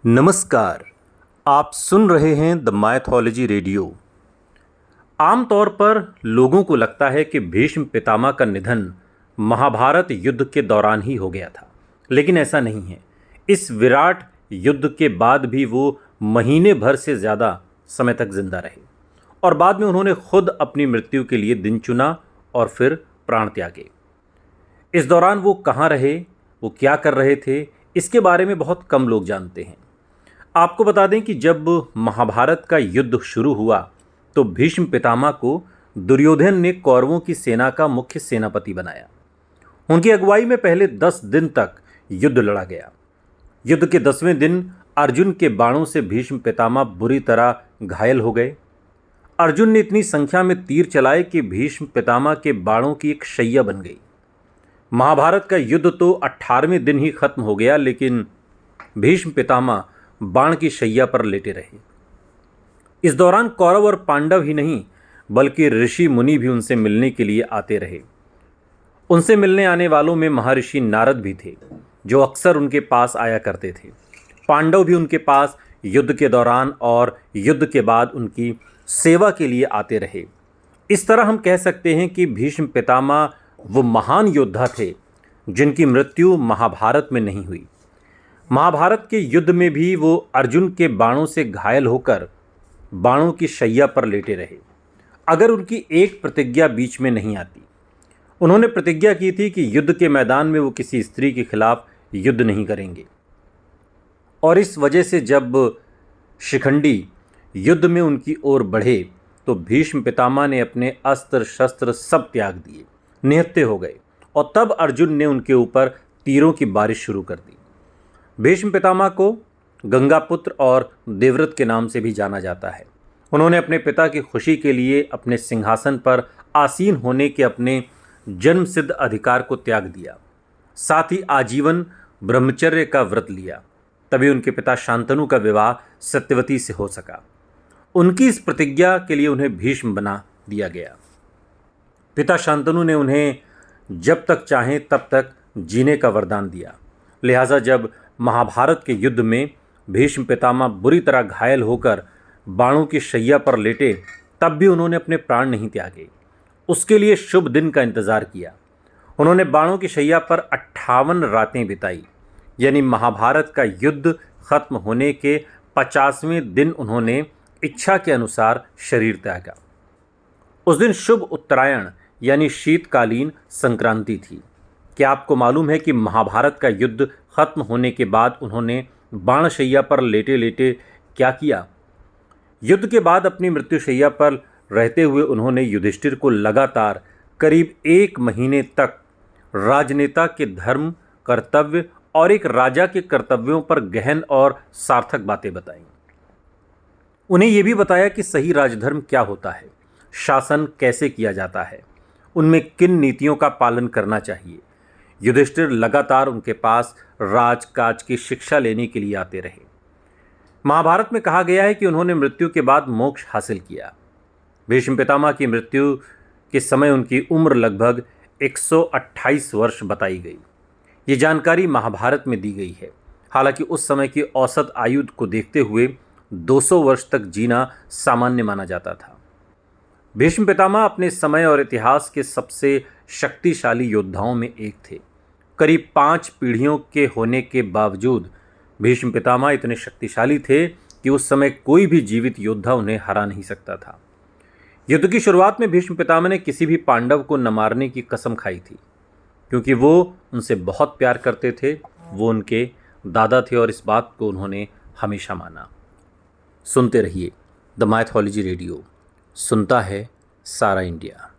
नमस्कार। आप सुन रहे हैं द माइथोलॉजी रेडियो। आमतौर पर लोगों को लगता है कि भीष्म पितामह का निधन महाभारत युद्ध के दौरान ही हो गया था, लेकिन ऐसा नहीं है। इस विराट युद्ध के बाद भी वो महीने भर से ज़्यादा समय तक जिंदा रहे और बाद में उन्होंने खुद अपनी मृत्यु के लिए दिन चुना और फिर प्राण त्यागे। इस दौरान वो कहाँ रहे, वो क्या कर रहे थे, इसके बारे में बहुत कम लोग जानते हैं। आपको बता दें कि जब महाभारत का युद्ध शुरू हुआ तो भीष्म पितामह को दुर्योधन ने कौरवों की सेना का मुख्य सेनापति बनाया। उनकी अगुवाई में पहले 10 दिन तक युद्ध लड़ा गया। युद्ध के 10वें दिन अर्जुन के बाणों से भीष्म पितामह बुरी तरह घायल हो गए। अर्जुन ने इतनी संख्या में तीर चलाए कि भीष्म पितामह के बाणों की एक शैया बन गई। महाभारत का युद्ध तो 18वें दिन ही खत्म हो गया, लेकिन भीष्म पितामह बाण की शैया पर लेटे रहे। इस दौरान कौरव और पांडव ही नहीं बल्कि ऋषि मुनि भी उनसे मिलने के लिए आते रहे। उनसे मिलने आने वालों में महर्षि नारद भी थे, जो अक्सर उनके पास आया करते थे। पांडव भी उनके पास युद्ध के दौरान और युद्ध के बाद उनकी सेवा के लिए आते रहे। इस तरह हम कह सकते हैं कि भीष्म पितामह वो महान योद्धा थे जिनकी मृत्यु महाभारत में नहीं हुई। महाभारत के युद्ध में भी वो अर्जुन के बाणों से घायल होकर बाणों की शैया पर लेटे रहे। अगर उनकी एक प्रतिज्ञा बीच में नहीं आती। उन्होंने प्रतिज्ञा की थी कि युद्ध के मैदान में वो किसी स्त्री के खिलाफ युद्ध नहीं करेंगे, और इस वजह से जब शिखंडी युद्ध में उनकी ओर बढ़े तो भीष्म पितामह ने अपने अस्त्र शस्त्र सब त्याग दिए, निहत्थे हो गए, और तब अर्जुन ने उनके ऊपर तीरों की बारिश शुरू कर दी। भीष्म पितामह को गंगापुत्र और देवव्रत के नाम से भी जाना जाता है। उन्होंने अपने पिता की खुशी के लिए अपने सिंहासन पर आसीन होने के अपने जन्मसिद्ध अधिकार को त्याग दिया, साथ ही आजीवन ब्रह्मचर्य का व्रत लिया। तभी उनके पिता शांतनु का विवाह सत्यवती से हो सका। उनकी इस प्रतिज्ञा के लिए उन्हें भीष्म बना दिया गया। पिता शांतनु ने उन्हें जब तक चाहें तब तक जीने का वरदान दिया। लिहाजा जब महाभारत के युद्ध में भीष्म पितामह बुरी तरह घायल होकर बाणों की शैया पर लेटे, तब भी उन्होंने अपने प्राण नहीं त्यागे। उसके लिए शुभ दिन का इंतजार किया। उन्होंने बाणों की शैया पर 58 रातें बिताई, यानी महाभारत का युद्ध खत्म होने के 50वें दिन उन्होंने इच्छा के अनुसार शरीर त्यागा। उस दिन शुभ उत्तरायण यानी शीतकालीन संक्रांति थी। क्या आपको मालूम है कि महाभारत का युद्ध खत्म होने के बाद उन्होंने बाणशैया पर लेटे लेटे क्या किया? युद्ध के बाद अपनी मृत्युशैया पर रहते हुए उन्होंने युधिष्ठिर को लगातार करीब 1 महीने तक राजनेता के धर्म, कर्तव्य और एक राजा के कर्तव्यों पर गहन और सार्थक बातें बताईं। उन्हें यह भी बताया कि सही राजधर्म क्या होता है, शासन कैसे किया जाता है, उनमें किन नीतियों का पालन करना चाहिए। युधिष्ठिर लगातार उनके पास राजकाज की शिक्षा लेने के लिए आते रहे। महाभारत में कहा गया है कि उन्होंने मृत्यु के बाद मोक्ष हासिल किया। भीष्म पितामह की मृत्यु के समय उनकी उम्र लगभग 128 वर्ष बताई गई। ये जानकारी महाभारत में दी गई है। हालांकि उस समय की औसत आयु को देखते हुए 200 वर्ष तक जीना सामान्य माना जाता था। भीष्म पितामह अपने समय और इतिहास के सबसे शक्तिशाली योद्धाओं में एक थे। करीब 5 पीढ़ियों के होने के बावजूद भीष्म पितामह इतने शक्तिशाली थे कि उस समय कोई भी जीवित योद्धा उन्हें हरा नहीं सकता था। युद्ध की शुरुआत में भीष्म पितामह ने किसी भी पांडव को न मारने की कसम खाई थी, क्योंकि वो उनसे बहुत प्यार करते थे। वो उनके दादा थे और इस बात को उन्होंने हमेशा माना। सुनते रहिए द माइथोलॉजी रेडियो। सुनता है सारा इंडिया।